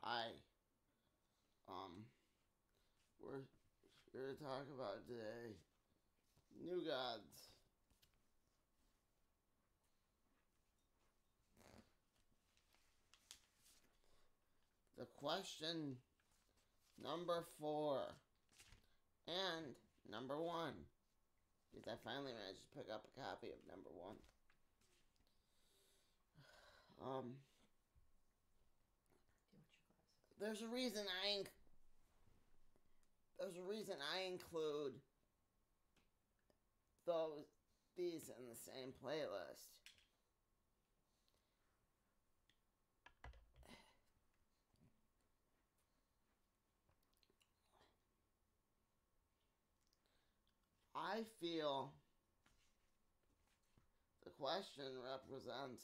Hi. Um, we're here to talk about today New Gods. The question number 4 and number 1. Because I finally managed to pick up a copy of number 1. Um, there's a reason I include these in the same playlist. I feel the question represents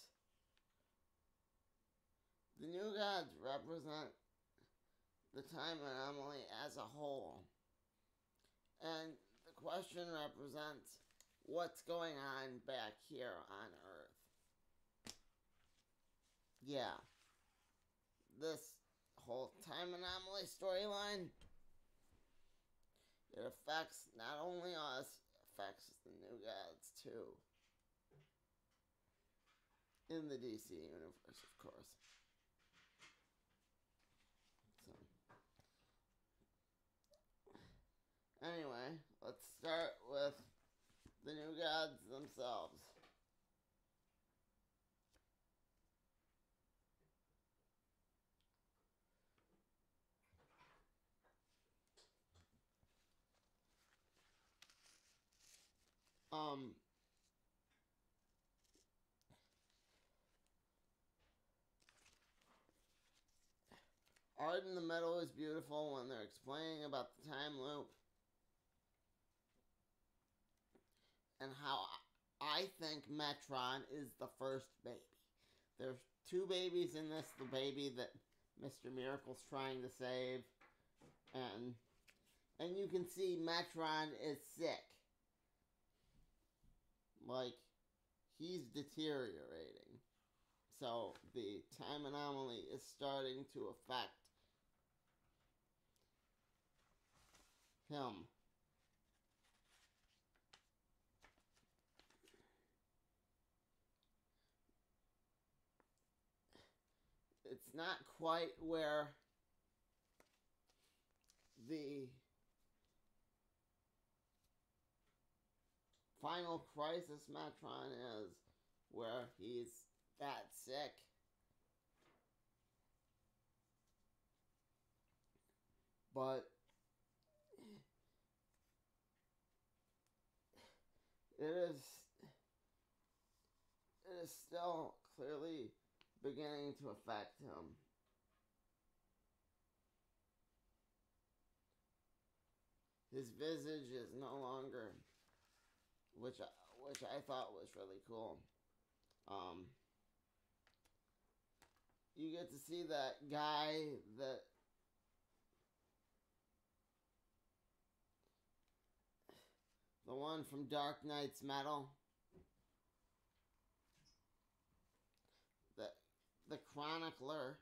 the New Gods represent the time anomaly as a whole. And the question represents what's going on back here on Earth. Yeah. This whole time anomaly storyline, it affects not only us, it affects the New Gods too. In the DC universe, of course. So, anyway, let's start with the New Gods themselves. Art in the middle is beautiful when they're explaining about the time loop and how I think Metron is the first baby. There's 2 babies in this, the baby that Mr. Miracle's trying to save, and you can see Metron is sick. Like, he's deteriorating. So the time anomaly is starting to affect him. It's not quite where the Final Crisis Metron is, where he's that sick. But it is still clearly beginning to affect him. His visage is no longer, which I thought was really cool. You get to see that guy that the one from Dark Knight's Metal, the Chronicler,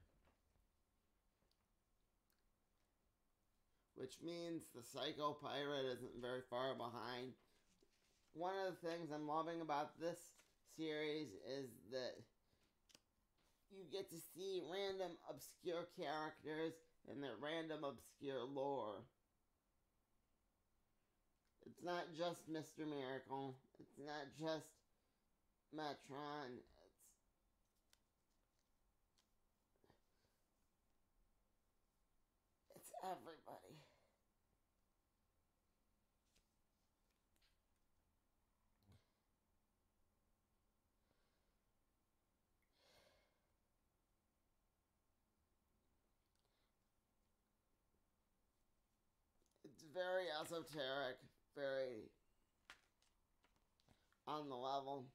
which means the Psycho Pirate isn't very far behind. One of the things I'm loving about this series is that you get to see random obscure characters and their random obscure lore. It's not just Mr. Miracle. It's not just Metron. It's everybody. It's very esoteric, very on the level.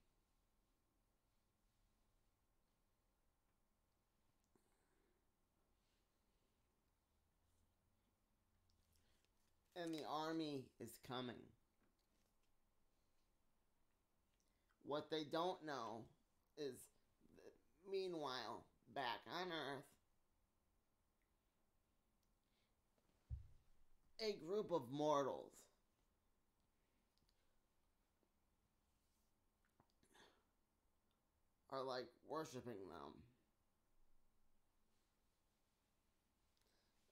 And the army is coming. What they don't know is that meanwhile, back on Earth, a group of mortals are like worshiping them.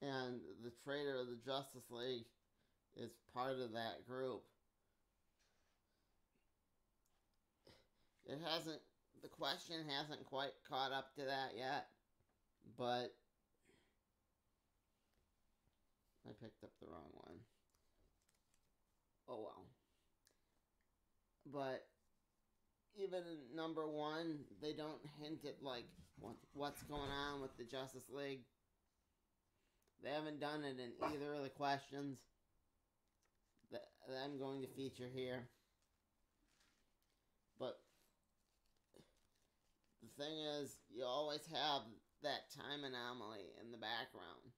And the traitor of the Justice League is part of that group. The question hasn't quite caught up to that yet, but I picked up the wrong one. Oh well. But even in number one, they don't hint at like what's going on with the Justice League. They haven't done it in either of the questions that I'm going to feature here. But the thing is, you always have that time anomaly in the background.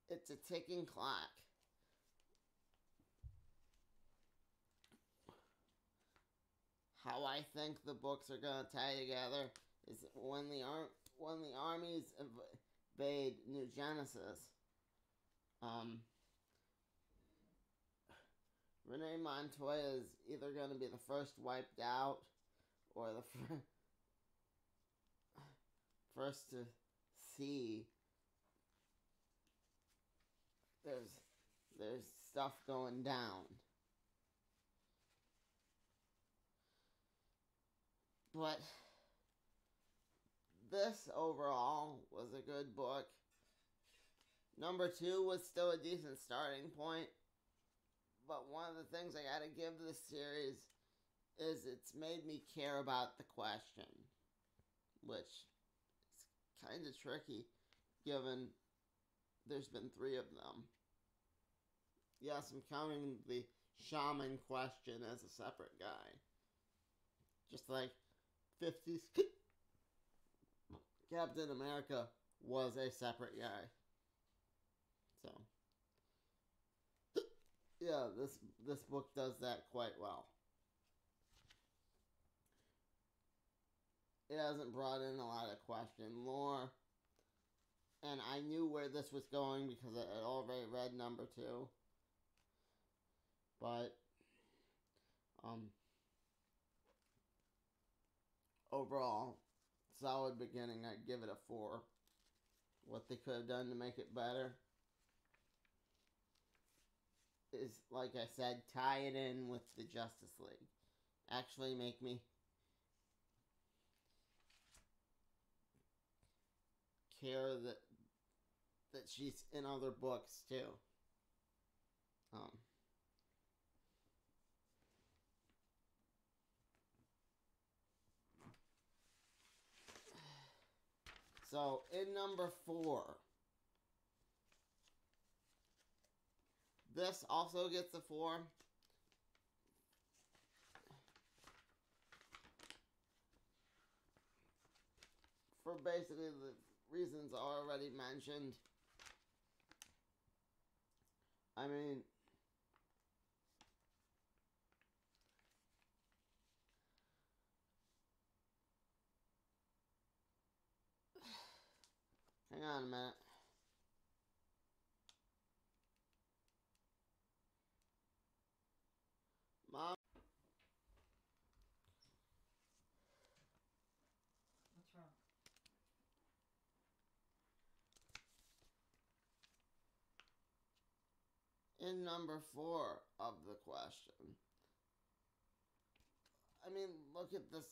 It's a ticking clock. How I think the books are going to tie together is when the armies invade New Genesis, Renee Montoya is either going to be the first wiped out or the first to see there's stuff going down. But this overall was a good book. Number 2 was still a decent starting point. But one of the things I gotta give this series is it's made me care about the question. Which is kind of tricky given there's been 3 of them. Yes, I'm counting the shaman question as a separate guy. Just like 50s Captain America was a separate guy. So, yeah, this book does that quite well. It hasn't brought in a lot of question lore, and I knew where this was going because I had already read number 2. But overall, solid beginning. I'd give it a 4. What they could have done to make it better is, like I said, tie it in with the Justice League. Actually make me care that she's in other books too. So in number 4, this also gets a 4. For basically the reasons already mentioned. I mean, hang on a minute. Mom? What's wrong? In number 4 of the question. I mean, look at this.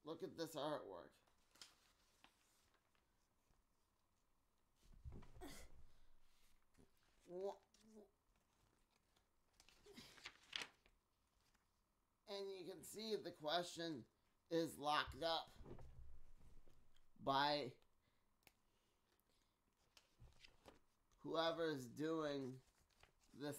Look at this artwork. And you can see the question is locked up by whoever's doing this.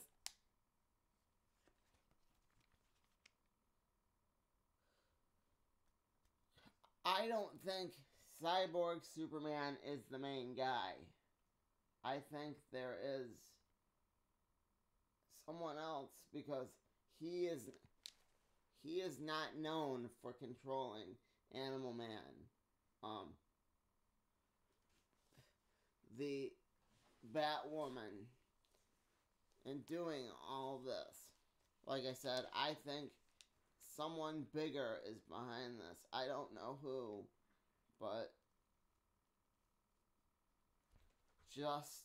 I don't think Cyborg Superman is the main guy. I think there is someone else because he is not known for controlling Animal Man. the Batwoman and doing all this. Like I said, I think someone bigger is behind this. I don't know who, but just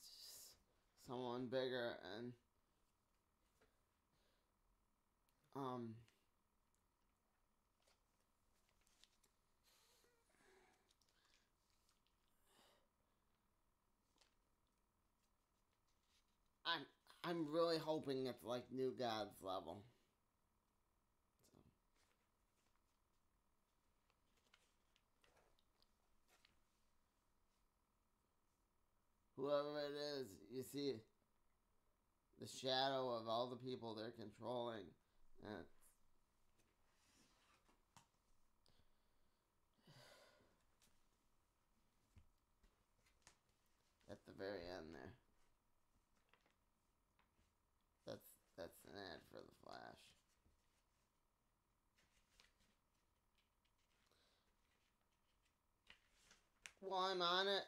someone bigger. And I'm really hoping it's like New Gods level. So, whoever it is, you see the shadow of all the people they're controlling. And at the very end there. That's an ad for the Flash. While I'm on it,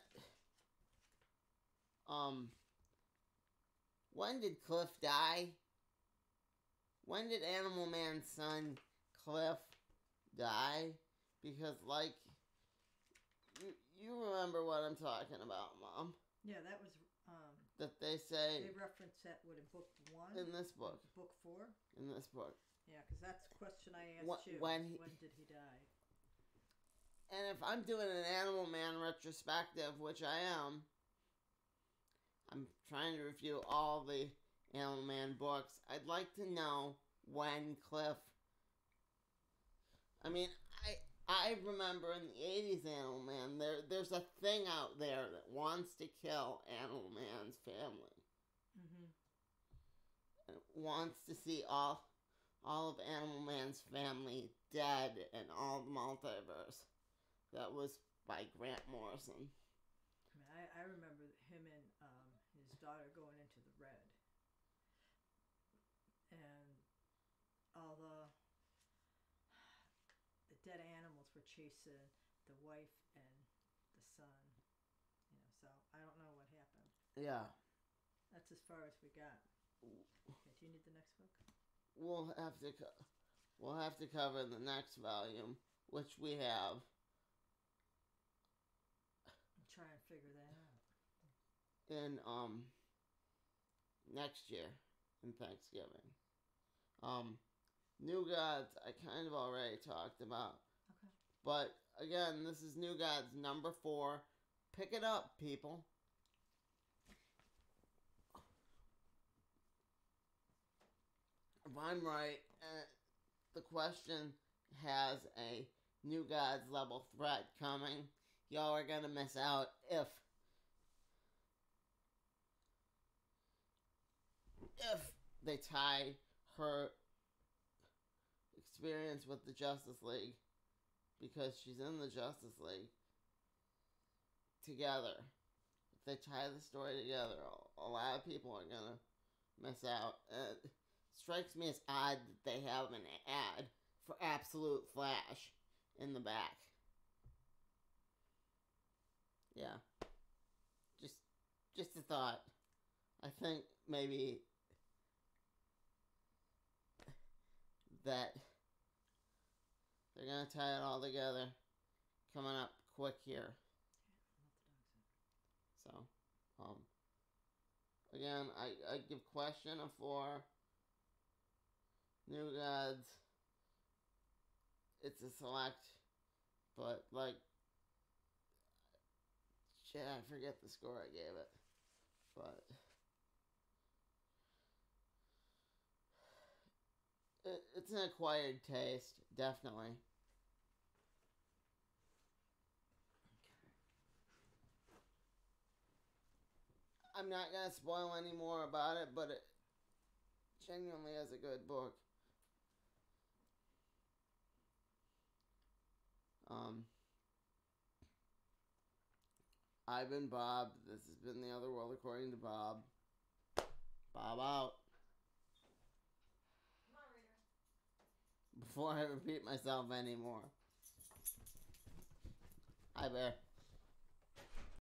when did Cliff die? When did Animal Man's son Cliff die? Because like you remember what I'm talking about, Mom. Yeah, that was that they say they reference that in book 1 in this book. Book 4? In this book. Yeah, because that's the question I asked you. When did he die? And if I'm doing an Animal Man retrospective, which I am, I'm trying to review all the Animal Man books. I'd like to know when Cliff. I mean, I remember in the 80s Animal Man, there's a thing out there that wants to kill Animal Man's family. Mm-hmm. And wants to see all of Animal Man's family dead in all the multiverse. That was by Grant Morrison. I mean, I remember him and his daughter going into the red. And all the dead animals were chasing the wife and the son. You know, so I don't know what happened. Yeah. That's as far as we got. Okay, do you need the next book? We'll have to cover the next volume, which we have. I'm trying to figure that out. In next year, in Thanksgiving. New Gods, I kind of already talked about. Okay. But again, this is New Gods number 4. Pick it up, people. If I'm right, the question has a New Gods level threat coming. Y'all are gonna miss out if they tie her experience with the Justice League, because she's in the Justice League, together. If they tie the story together, a lot of people are gonna miss out. It strikes me as odd that they have an ad for Absolute Flash in the back. Yeah. Just a thought. I think maybe that they're gonna tie it all together coming up quick here. So, again, I give Question a 4. New Gods, it's a select, but like, shit, I forget the score I gave it, but it's an acquired taste, definitely. I'm not gonna spoil any more about it, but it genuinely is a good book. I've been Bob. This has been The Other World According to Bob. Bob out. Come on, reader. Before I repeat myself anymore. Hi, Bear.